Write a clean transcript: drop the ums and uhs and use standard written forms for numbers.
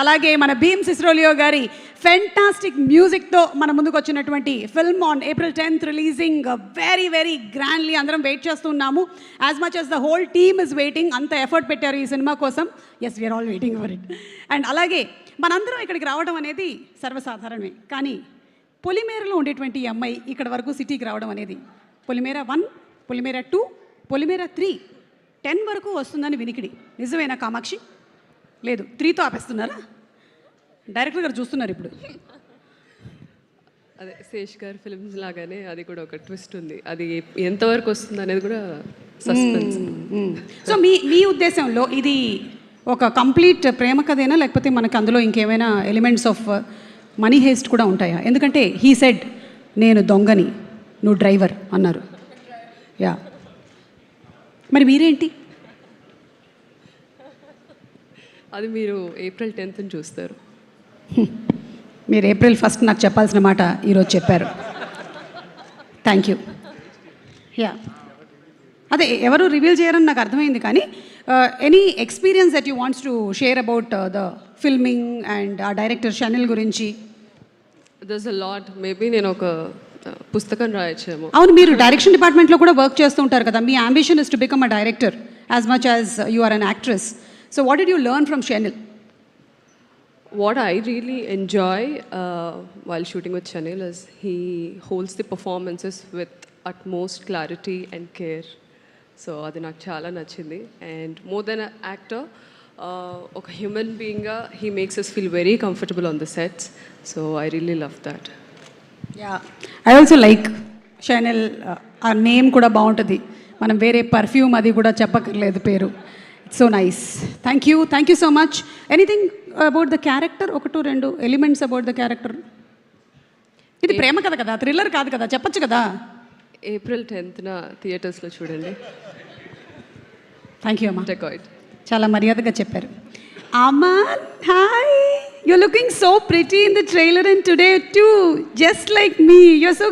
అలాగే మన భీమ్ సిస్రోలియో గారి ఫెంటాస్టిక్ మ్యూజిక్తో మన ముందుకు వచ్చినటువంటి film on April 10th releasing very very grandly అందరం వెయిట్ చేస్తున్నాము. As much as the whole team is waiting. అంత ఎఫర్ట్ పెట్టారు ఈ సినిమా కోసం. Yes, we are all waiting for it. And అలాగే మనందరం ఇక్కడికి రావడం అనేది సర్వసాధారణమే. కానీ పొలిమేరలో ఉండేటువంటి ఈ అమ్మాయి ఇక్కడ వరకు సిటీకి రావడం అనేది పొలిమేర 1, పొలిమేర 2, పొలిమేర 3, 10 వరకు వస్తుందని వినికిడి. నిజమేనా కామాక్షి? లేదు, 3తో ఆపేస్తున్నారా? డైరెక్టర్ గారు చూస్తున్నారు ఇప్పుడు. అదే శేష్ గారి ఫిల్మ్స్ లాగానే అది కూడా ఒక ట్విస్ట్ ఉంది. అది ఎంతవరకు వస్తుంది అనేది కూడా సస్పెన్స్. సో మీ ఉద్దేశంలో ఇది ఒక కంప్లీట్ ప్రేమ కథేనా, లేకపోతే మనకు అందులో ఇంకేమైనా ఎలిమెంట్స్ ఆఫ్ మనీ హేస్ట్ కూడా ఉంటాయా? ఎందుకంటే హీ సెడ్ నేను దొంగని, నువ్వు డ్రైవర్ అన్నారు. యా, మరి మీరేంటి? అది మీరు April 10th చూస్తారు. మీరు April 1st నాకు చెప్పాల్సిన మాట ఈరోజు చెప్పారు. Thank you. యా, అదే ఎవరు రివీల్ చేయరని నాకు అర్థమైంది. కానీ any experience that you wants to share about the filming and ఆ డైరెక్టర్ షనిల్ గురించి? దర్స్ అ లాట్. మేబీ నేను ఒక పుస్తకం రాయొచ్చేమో. అవును, మీరు డైరెక్షన్ డిపార్ట్మెంట్లో కూడా వర్క్ చేస్తూ ఉంటారు కదా. మీ ambition is to become a director as much as you are an actress. So what did you learn from Shenil? What I really enjoy while shooting with Shenil is he holds the performances with utmost clarity and care. So adi నాకు చాలా నచ్చింది. And more than an actor, ఒక human being గా he makes us feel very comfortable on the sets. So I really love that. Yeah, I also like Shenil. ఆ name కూడా బాగుంటుంది. మనం వేరే పర్ఫ్యూమ్ అది కూడా చెప్పక్కర్లేదు పేరు. So nice. Thank you so much. Anything about the character? 1-2 elements about the character. ఇది ప్రేమ కథ కదా, థ్రిల్లర్ కాదు కదా, చెప్పచ్చు కదా. April 10th థియేటర్స్లో చూడండి. థ్యాంక్ యూ అమ్మా, డెకాయిడ్. చాలా మర్యాదగా చెప్పారు. Aman, hi, you're looking so pretty in the trailer and today too, just like me. You're so